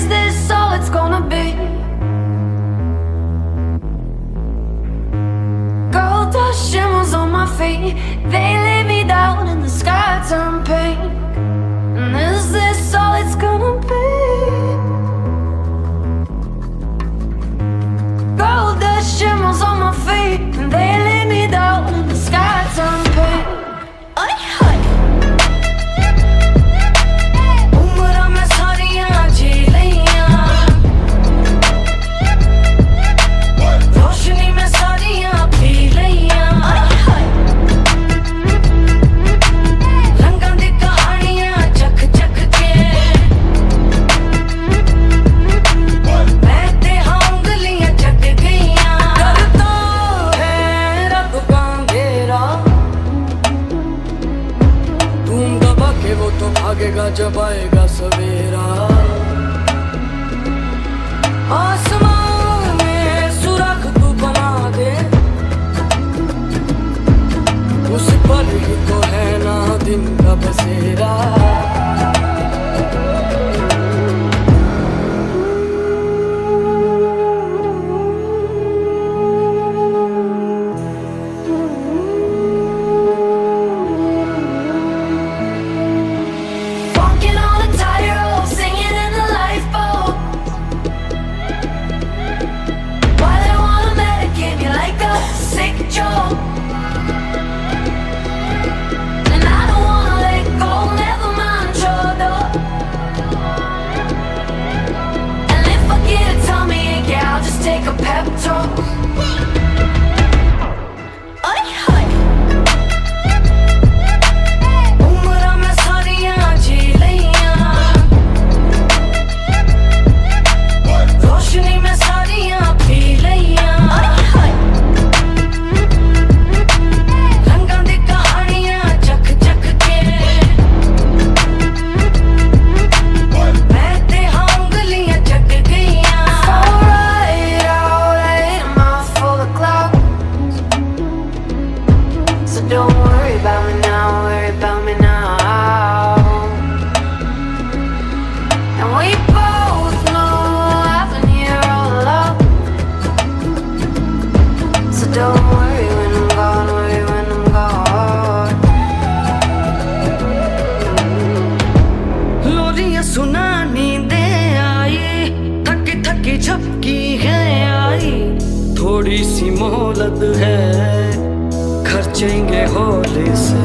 is this all it's gonna be? Gold dust shimmers on my feet, they lay me down and the sky turned pink. And is this all it's gonna be? Gold dust shimmers on my feet, and they lay me down and the sky turned pink. Ay, ay. उम्र में सारियां जी लियां, रोशनी में सारियां P लियां। ay, ay. रंगां दी कहानियां चख चख के मैं ते हाँ उंगलियां चट गईयां। करता है रब का अंधेरा, तुम दबा के वो तो भागेगा जब आएगा सवेरा। आसमान में सुराख तू बना दे, उस पर ही तो है ना दिन का बसेरा। Walking on a tightrope, singing in the lifeboat. Why they wanna medicate me like a sick joke? And I don't wanna let go, never mind your door. And if I get a tummy ache, yeah, I'll just take a pep talk. Ay, ay. उम्र में सारियां जी लियां, रोशनी में सारियां P लियां। ay, ay. रंगां दी कहानियां चख चख के मैं ते हाँ उंगलियां चट गईयां। Alright, alright, I'm out for the clouds, so don't worry about me now, worry about me now. And we both know I've been here all along, so don't worry when I'm gone, worry when I'm gone. लोरियां सुना नींदे आई, थकी थकी झपकी है आई। थोड़ी सी मोहलत है, खर्चेंगे हौले से।